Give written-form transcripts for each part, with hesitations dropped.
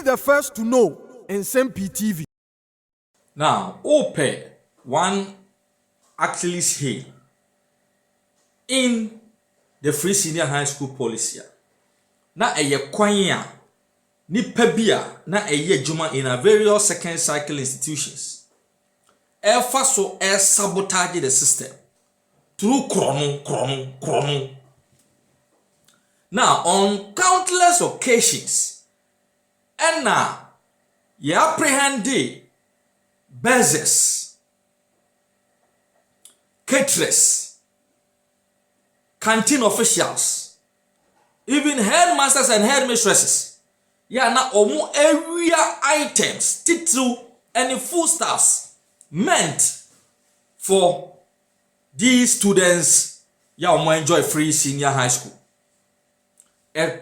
the first to know Nsem-Pii TV. Now, Ope one Achilles heel in the free senior high school policy. Na eye kwanya nipa bia na eye juma in a various second cycle institutions. So sabotage the system through chrono. Now, on countless occasions, and now you apprehend buzzers, caterers, canteen officials, even headmasters and headmistresses. Yeah, now omu area items, title, and foodstuffs meant for these students. Yeah, omu enjoy free senior high school. During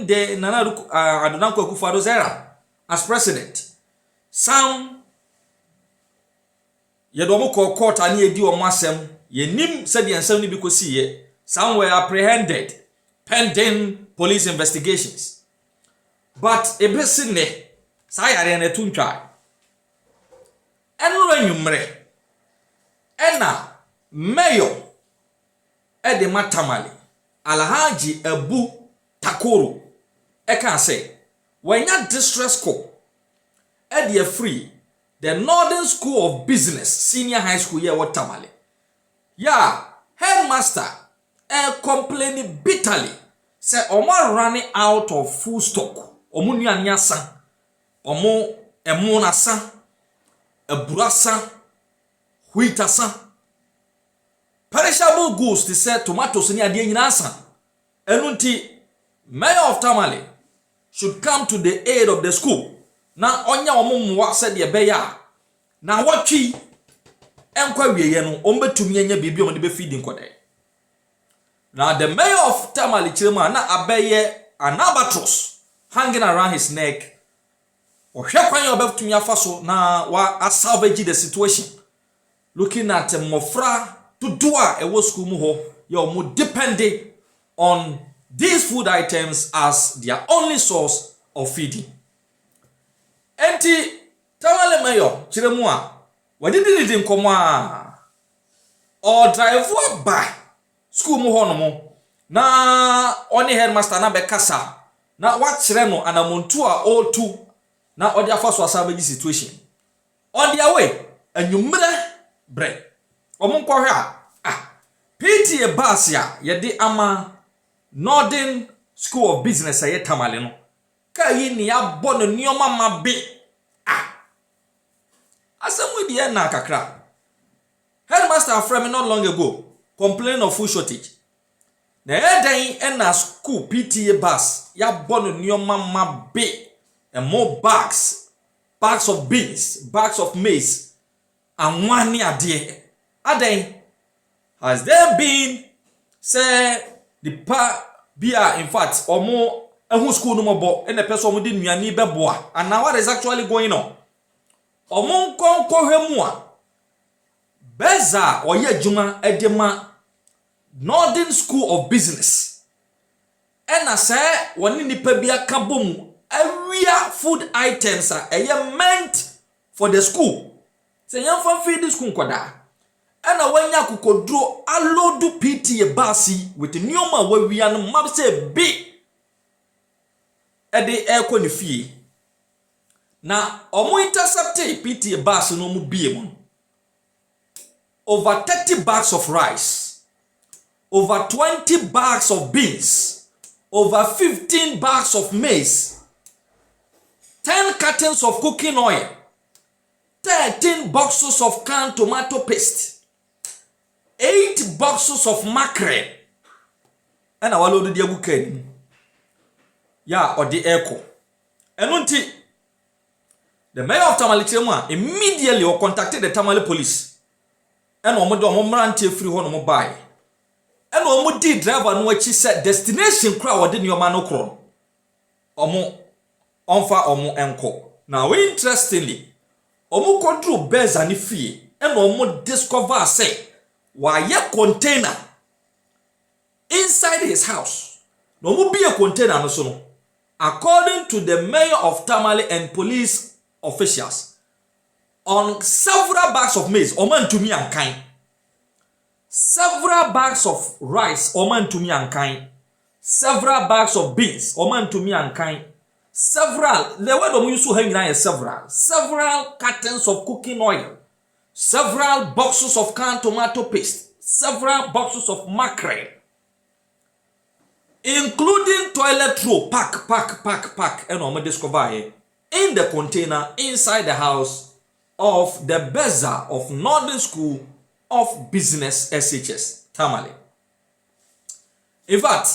the Nana Adonai Akufo-Addo's era as president, some yedomo court ani edi omo asem yenim said the nsem ni bi kosi ye. Some were apprehended pending police investigations, but ebesi ne sa yare na tuntwa enro anwumre ena mayor edema Tamale Alhaji Ebu Takoro can say when your distress call at free the Northern School of Business Senior High School here what Tamale. Yeah, headmaster complaining bitterly say omo running out of full stock. Omo nuani asa. Omo emu asa. Eburasa. Wheat asa. Perishable goods to say tomatoes ni adie nyina asa. Enunti mayor of Tamale should come to the aid of the school. Na onya omumwa said ye beya. Na watchi enkwa wieye no ombetumi anya bibi omde be feeding kode. Now the mayor of Tamale chirema na abeye an albatross hanging around his neck. Ohwe kwan yo betumi afaso na wa salvage the situation. Looking at mofra to do a school muho, you're more dependent on these food items as their only source of feeding. Enti Tamale mayor chiremua wadidi din komwa or drive by school muho no mo na oni headmaster na bekasa na wachire no anamontu a o2 na odi afaso asabe situation on their way anwumre bre omunkwohwe PTA bus ya yede ama Northern School of Business aye Tamale no ka yi ni abo no nioma mabe asamu die na kakra headmaster from not long ago complained of food shortage na eden na school PTA bus ya bono nioma mabe and more bags of beans, bags of maize and one ade aden has there been say the beer in fact or more who school no more and the person who didn't ni beboa and now what is actually going on omon konko hwemua beza oye juma edema Northern School of Business and I say woni nipa bia ka bom area food items are meant for the school say yan fa feed the school kwada and wanya kukodro alodu PTA basi with nyoma wawia no mab say bi e de ekọ ne fie na omo intercept PTA basi no mu bie mu over 30 bags of rice, over 20 bags of beans, over 15 bags of maize, 10 cartons of cooking oil, 13 boxes of canned tomato paste, 8 boxes of mackerel. And our Lord the Abuken. Ya or the echo. And the mayor of Tamale immediately contacted the Tamale police. And omo free one buy. And omo di driver no wachi said destination crowd within your man okro. Omo onfa omo enko. Now interestingly, omo control bears and fee and omo discover say why container inside his house. No mo be a container no so no. according to the mayor of Tamale and police officials, on several bags of maize, Oman to me and kind. Several bags of rice, Oman to me and kind. Several bags of beans, Oman to me and kind. Several, the word of use to hang is several cartons of cooking oil, several boxes of canned tomato paste, several boxes of mackerel, including toilet roll, pack, and on discover in the container inside the house of the Beza of Northern School of Business SHS, Tamale. In fact,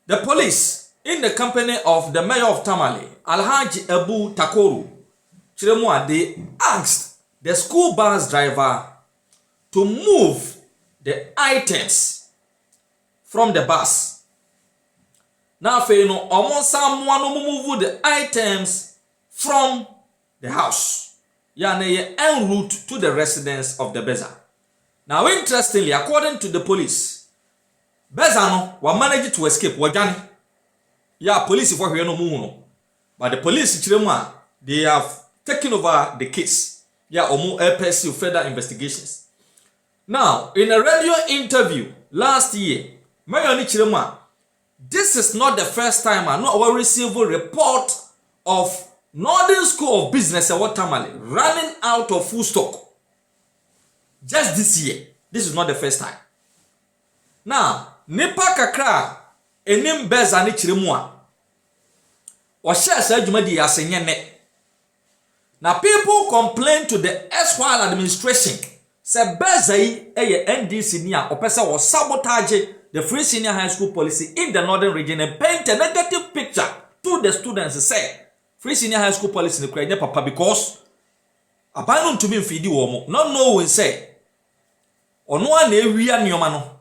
the police, in the company of the mayor of Tamale, Alhaji Abu Takoru, Chiremwa, they asked the school bus driver to move the items from the bus. Now, you know, almost someone move the items from the house. Yani en route to the residence of the Beza. Now, interestingly, according to the police, Beza no were managed to escape. Wajani. Yeah, police for no muno. But the police chiremwa, they have taken over the case. Yeah, omo pursue further investigations. Now, in a radio interview last year, Mayor Chiremwa, this is not the first time I know we receive a report of Northern School of Business at Tamale running out of food stock. Just this year. This is not the first time. Now, Nipa Kakra enim Beza ni Chiremwa. SHS adwumadi asenye ne. Now people complain to the SHS administration. Say Beza yi eye NDC ni a opesa was sabotage the free senior high school policy in the northern region and paint a negative picture to the students. Say free senior high school policy in the papa because abandon to me feedi womo. Not knowing say ono an ewia nioma no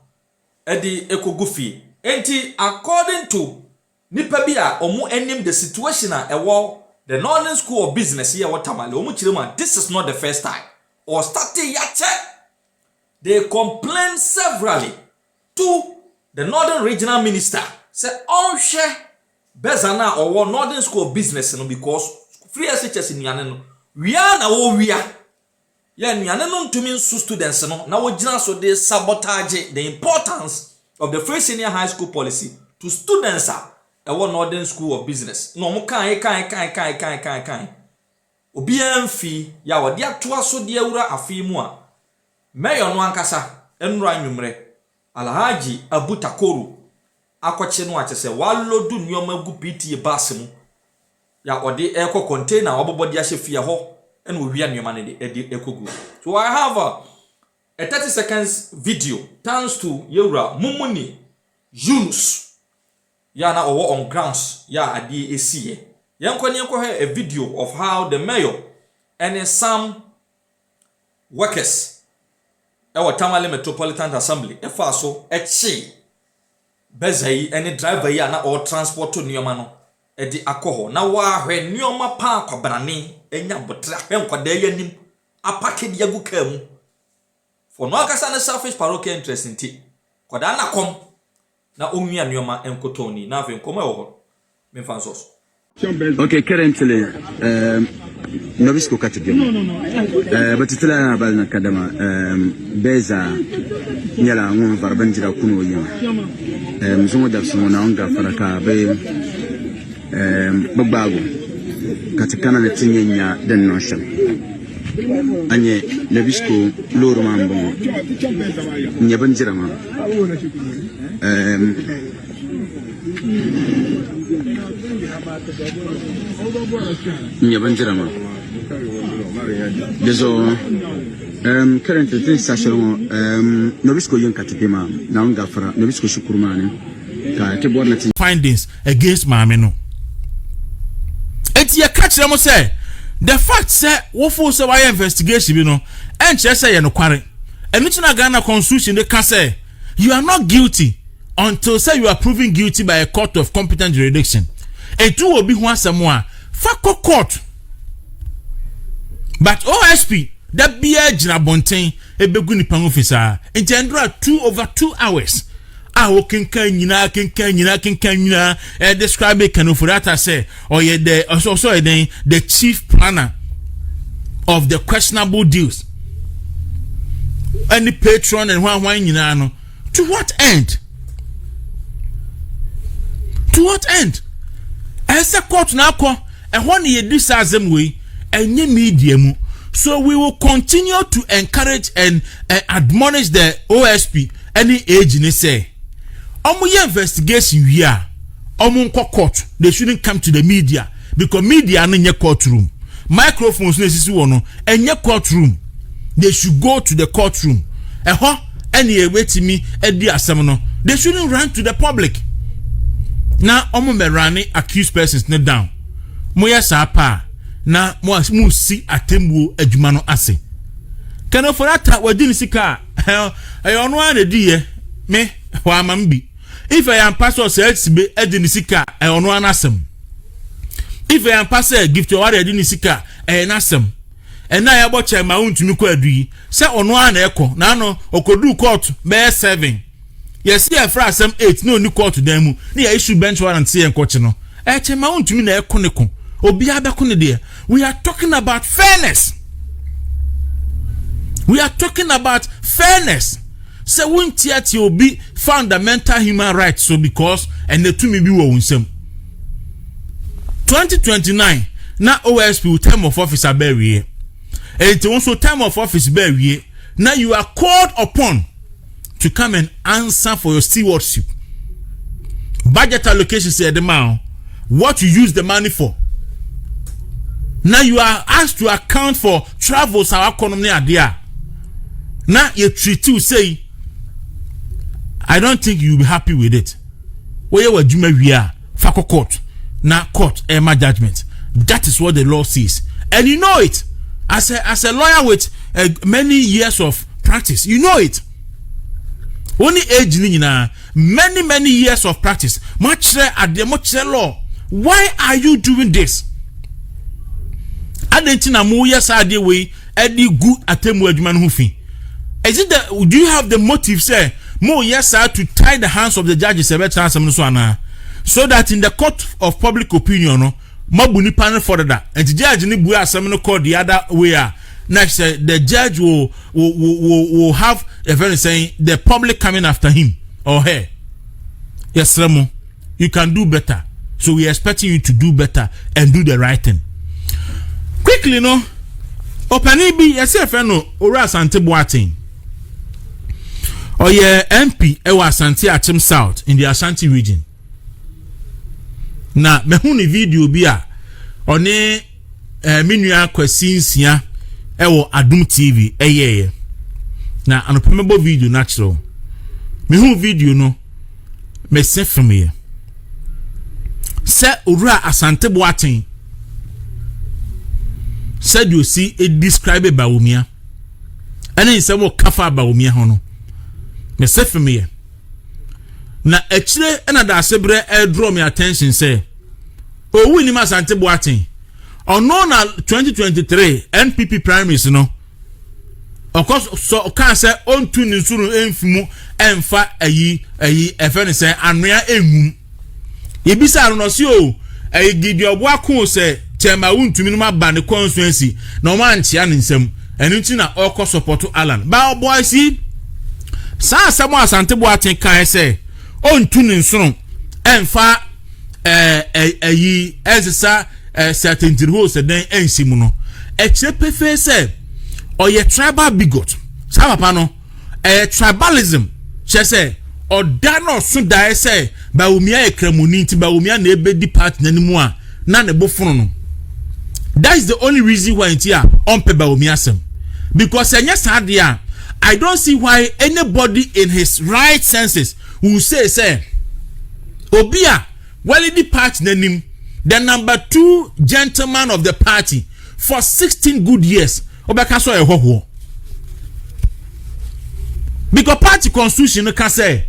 edi ekogufi. Enti according to nipa bia omu enim the situation the Northern School of Business here Tamale omu chirema, this is not the first time or starting yache. They complained severally to the Northern Regional Minister. Say oh share Bezana or Northern School of Business no because free SHS in Yaneno we are na wo we are yeah Yaneno to mean students no na wo gina so they sabotage the importance of the free senior high school policy to students Northern School of Business. No mo kan obi amfi ya wode atoa so de awura afi mu a mayor no ankasa enura nwumre Alhaji Abu Takoru akwache no ache se walodu nyoma gu PTA bus mu ya wode eko container obobode ahye fie ho ena owia nyoma ne de ekogu. So I have a 30 seconds video thanks to Yura Mumuni Yunus. Ya na owo on grounds ya adi esiye. Yankwenko a video of how the mayor and some workers at Tamale Metropolitan Assembly so echi Beza yi any driver yi na or transport to nioma no e di akoho na wa hwe nioma pa kwabrane enya botra hwe nkwada yanim apake di agu kam for no akasa na selfish parochial interest nti kwada na kom na onwia nioma enkotoni na hwe nkoma ho me fansos. Okay, currently, Novisco Cathedral. But it's a balna kadama, Beza, Yala, Varbanjira Kuno, some of the Sonanga Faraka, Babago, Katakana, Tinia, then Notion. Anye, Novisco, Lormambo, Nyabanjirama. Nyabanjirama. Currently this session Novisco young Katipima, Nangafra, Novisco Shukurmani, findings against Mameno. It's your catch them say the fact say what for say why investigation you know and just say no quarry. And it's not Ghana constitution they can say you are not guilty until say you are proven guilty by a court of competent jurisdiction. And two will be one somewhere. Fako court. But OSP, that be a Jrabontain, a beguni pang officer, in general 2 over 2 hours. kenkan nyina describe Kanofurata say or ye the chief planner of the questionable deals. Any patron and one nyina no. To what end? To what end? Esa court na akọ ehon ye disazem we enye media mu. So we will continue to encourage and admonish the OSP any age ni say omo ye investigation we are omo nko court. They shouldn't come to the media because media no nye courtroom. Microphones no sisi wo no enye courtroom. They should go to the courtroom. Eho any ewetimi edi asem no. They shouldn't run to the public. Now omo merani accused persons no down. Moya sa pa na mo si atembuo adwuma no ase. Kanofurata wadi ni sika ono an di ye me wa mambi. If I am pastor says be edi ni sika ono an asem. If I am pastor gift to wari edi ni sika nasem. And na ya bo chairman untumi ko adui se ono an ekọ na no okodu court be 7. Yes, yeah, for some 8 no ni court dem mu na issue bench warrant say enkoche no. Chairman untumi na ekọ ne ko. Obi abeko ne de. We are talking about fairness. We are talking about fairness. So when tiati obi fundamental human rights so because and the two may be wo unsem. 2029 na OSP will term of office abewie. And it also term of office bewie. Now you are called upon to come and answer for your stewardship. Budget allocation say the man what you use the money for. Now you are asked to account for travels our economy are there. Now you treat you say, I don't think you'll be happy with it. Where were you we are Fako court. Now court my judgment. That is what the law says. And you know it. As a lawyer with many years of practice, you know it. Only age many years of practice. Much at the much law. Why are you doing this? Adentina mo yes ade we edi good atemu adwuma no fi. Is it that do you have the motive say mo yes to tie the hands of the judges so that in the court of public opinion no mabuni panel for that and the judge ni bua asem no call the other way next the judge will have a very saying the public coming after him or her. Yes Remo, you can do better, so we are expecting you to do better and do the right thing. Quickly no opani bi yesef no ora Asante Boateng oye MP ewa Asante Achim South in the Ashanti region. Na mehu ni video bi a one menua Kwesi Nsia ewo Adum TV eyeye na anopemebo video natural mehu video no me se from here se ora Asante Boateng said you see it describe Bawumia and then say what kafa Bawumia hono me say for me na echire na da sebre draw me attention say o wini Asante Boateng ono na 2023 NPP primaries no of course so can say on tu ni suru enfimu emfa ayi efe ne say anwea engum yebisa no si o ayi gidi obo akon say Chema untumi no maba ne constituency na o man chia ne nsem enu nti na oko support Alan ba boy si sa asemo Asante Boateng kan say ontu ne nsono emfa ezisa certain ho se den ensimu no echepefe say oye tribal bigot sa papa no tribalism che say oda no so dai say Bawumia ekramuni nti Bawumia na ebedi part nanimu a na ne bofono no. That is the only reason why it's here on Bawumia. Because I don't see why anybody in his right senses will say Obia, well the party name, the number 2 gentleman of the party for 16 good years. Because party constitution can say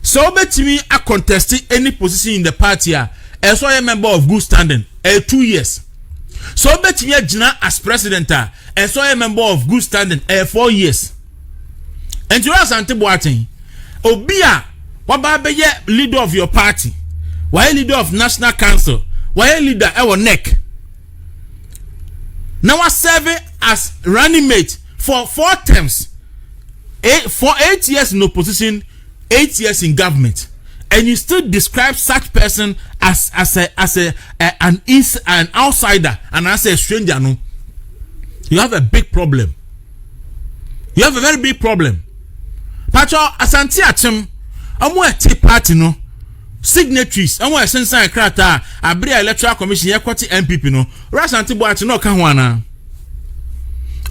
so bet me a contest any position in the party as a member of good standing 2 years. So bet me Jina as president and so a member of good standing 4 years. And to Asante Boateng Obia waba be ye leader of your party, why leader of national council, why leader our neck. Now I serve as running mate for 4 terms. For 8 years in opposition, 8 years in government, and you still describe such person as an outsider and as a stranger. No, you have a big problem. You have a very big problem. Pacho Asante Achem, amwe tea party no signatories, amwe sensan krata abre electoral commission yakwati MPP no. Asante Boachi no ka ho ana.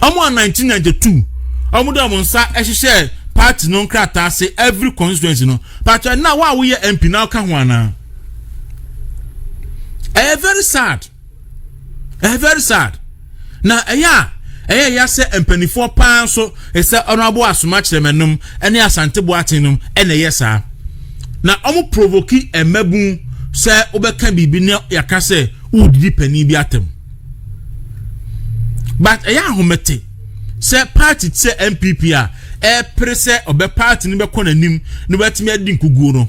Amwe 1992, amudo amonsa SHS party no krata say every constituency no. Pacho na wa we MP now ka ho ana. Very sad. Very sad. Na ya se empanifo pan so ese honorable asoma kiremenum ene Asante Boachi num ene yesa na omo provoke emabun se obeka bibi ne yaka se udidi pani bi atem but ahomete se party se MPP a prese obe party ni be konanim no betimi adi nkuguo no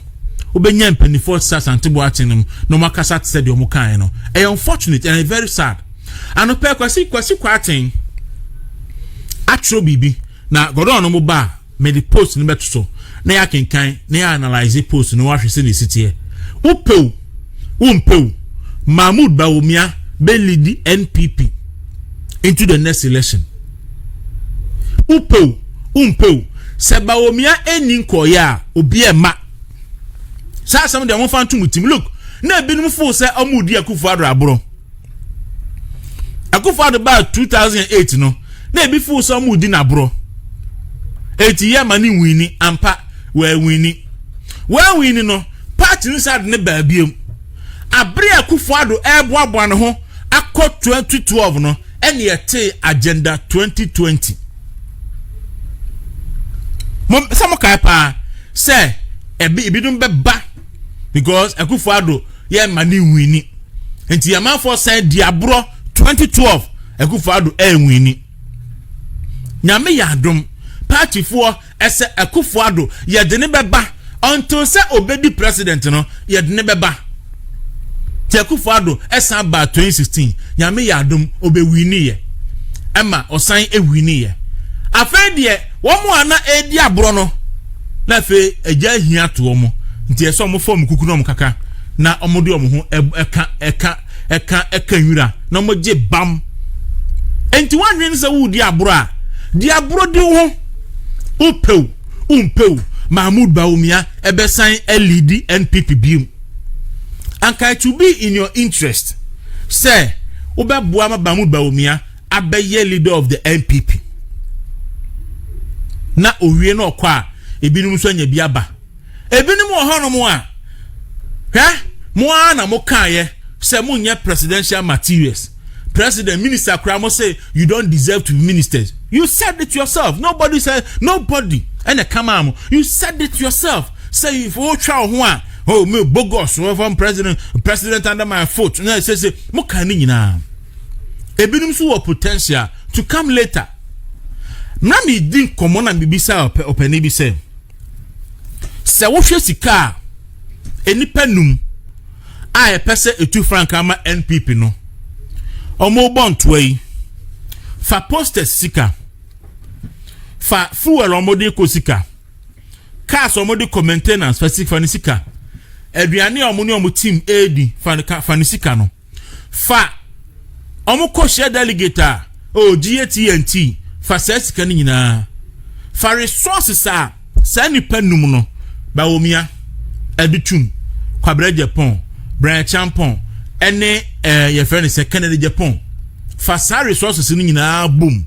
obenya empanifo se Asante Boachi num no makasa se de omo kan no unfortunate and very sad and pe kwasi kwaten atro bibi na godo no mo ba me the post ni beto so na ya kenkan na ya analyze post no wa hwese ni sitie umpeu Mahmoud Bawumia be lead NPP into the next election. Umpeu se Bawumia eni nkoya obi e ma sa some dem fan to mutim look na binum fo se amudi Akufo-Addo abro Akufo-Addo ba 2008 no na ebi fu so amudi na abro eti ye mani wini ampa we wini no party ni sad ne ba biem abre Akufo-Addo eboabo ne ho akọ 2012 no ene yete agenda 2020 some kai pa say ebi dum be ba because Akufo-Addo ye mani wini enti yamanfo say di abro 2012 Akufo-Addo wini nyame yadom party for ese Akufo-Addo ye de ne beba until say obedi president no ye de ne beba ti Akufo-Addo esa ba 2016 nyame yadom obewini ye ema osan ewini ye afa de wo mo ana edi abro no na fe eja hia to omo nti eso mo form kuku no mo kaka na omode omo ho eka nwura na mo je bam enti wanwen se wo di abro a di abro di ho umpeu Mahmoud Bawumia ebesan lead NPP bium anka to be in your interest say obeboa ma Mahmoud Bawumia abeye leader of the NPP na owie na okwa ebinum so anya biaba ebinum ohonom a mo ana mo kaye say mo nya presidential materials president minister Kramo say you don't deserve to be ministers. You said it yourself. Nobody said nobody and a come you said it yourself. Say if oh chow oh me bogos from president under my foot na say mo kan ni nyina ebinum so potential to come later. Na me din komo na bibisa opani bi say wo hwe sika enipa num a pese etu frank ama NPP no omo bon toyi fa posters sika fa fuel omo de ko sika cars omo de maintenance fa sika ni sika aduane omo ni omo team AD fa ni sika no fa omo ko share delegate GATNT fa sika ni nyina fa resources a sa nipa num no Bawumia editum kwabra Japan Brian Champon ene ye friend say Canada Japan fa sa resources ni nyina boom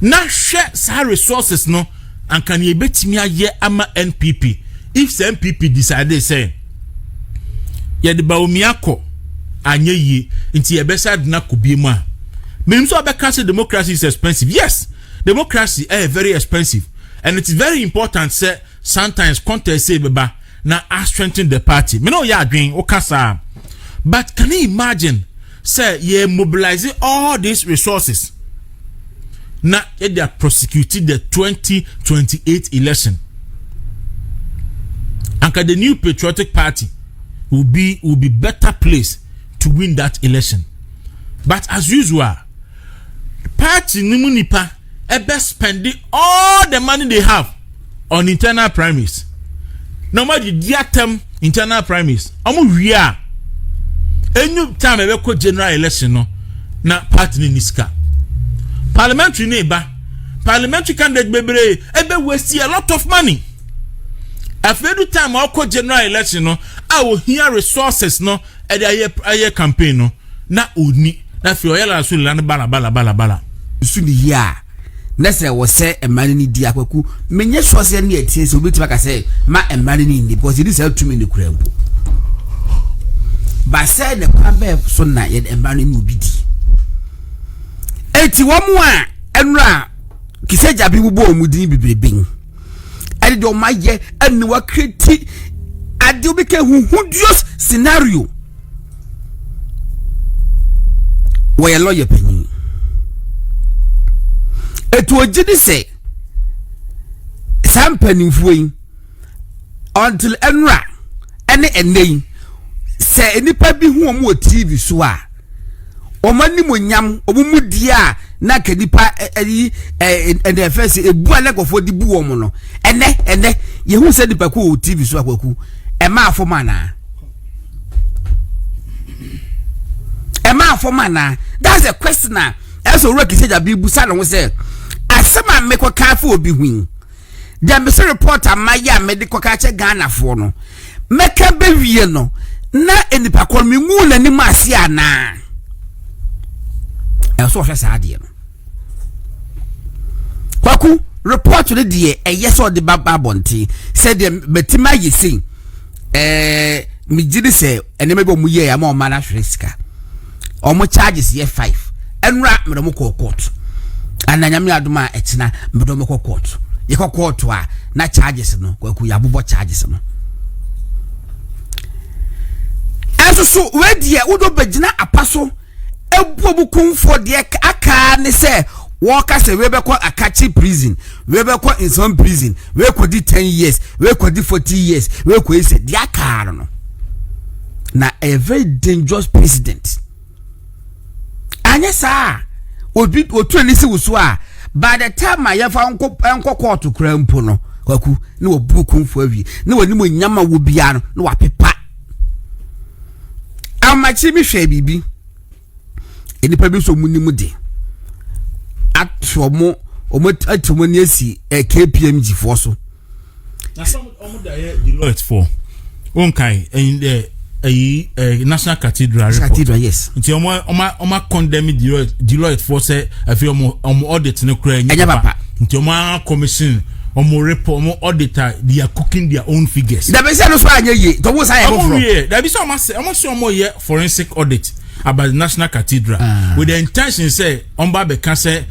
na hwe sa resources no anka ne betimi aye ama NPP if the NPP decide say ye de Bawumia ko anye yi nti ye besa na ko biemu a menim so abeka say democracy is expensive. Yes, democracy is very expensive and it is very important say sometimes contest say beba na strengthen the party. Me know ya adwen okasa. But can you imagine say ye mobilizing all these resources na they are prosecuting the 2028 election. anka the New Patriotic Party will be better placed to win that election. But as usual, party nimunipa ebe spending all the money they have on internal primaries. No matter the term internal primaries, wia any time ebe ko general election no na party ni niska. Parliamentary neighbor, parliamentary candidate bebre ebe waste a lot of money. Every time I call general election no, I will hear resources no at the campaign no na uni na fi oyela so lan bala suni here na say we say e man ni di akwaku menye so say na etie so obetima ka say ma e man ni ndi because this help to me ni kurampo ba say ne kwa be so na ye e man ni obidi eti wo mu a enra kiseja bi bubo omudin bibrebin ade do maye eni wa kreti ade obi ke huhudious scenario we lawyer penny etu ogidi say sampani fuin until enra ene enei say enipa bi hu omo TV so a omani monyam omumudi a na kanipa ene first ebu alekofo di bu omo no ene ye hu say nipa ko TV so akwaku e ma afoma na that's a question na eso work say ja bi busa no say asema meko kafa obi hu dem be report amaya medical ka che Ghana fo no meka be wie no na enipa ko mi ngu na ni mase ana eso hwe sa ade no kwaku report le de yeso de baba bonti said dem betima yesi mi gidi say eneme be mu ye ama o mana hwe sika omo charges ye 5 enra medo ko court ananya me adoma etina medo ko court ye ko court a na charges no kwaku ya bobo charges no so we die udo begina apaso ebuobu kumfo de aka ne se worker say we be kwa Akachi prison we be kwa Nsem prison we ko di 10 years we ko di 40 years we ko say de aka no na a very dangerous president anya sa obi otu ani si wuso a by the time I fa enko court kura mpo no kwaku ne obu kumfo awi ne wani mo nyama wo bia no ne wa pepa amachi mi hwe bibi enipa bi so munimu de atomo atomo ni esi KPMG for so na some omo da ye Deloitte for onkai in the National Cathedral report. Cathedral, yes. Nti omo condemn Deloitte for say afi omo audit ne kura nya papa nti omo commission omo report omo auditor they are cooking their own figures. Da be say no so anya ye to wo say omo ye da be say omo ye forensic audit about the National Cathedral with the intention say omba be can say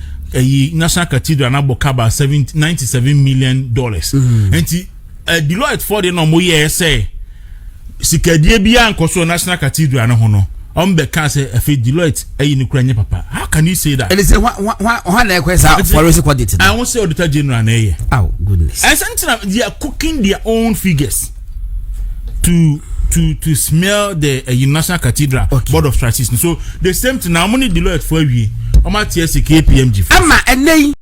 National Cathedral na boka about $97 million. Enti Deloitte for the no mo ye say sikadie bia nkoso National Cathedral na ho no be can say afi Deloitte ni kura nye papa. How can you say that? And say one na kwesa forensic audit. I won't say auditor general na ye. Oh goodness. And something they are cooking their own figures to smell the National Cathedral Board of Trustees. So the same thing now money Deloitte for we. Oma TSC KPMG. Ama enei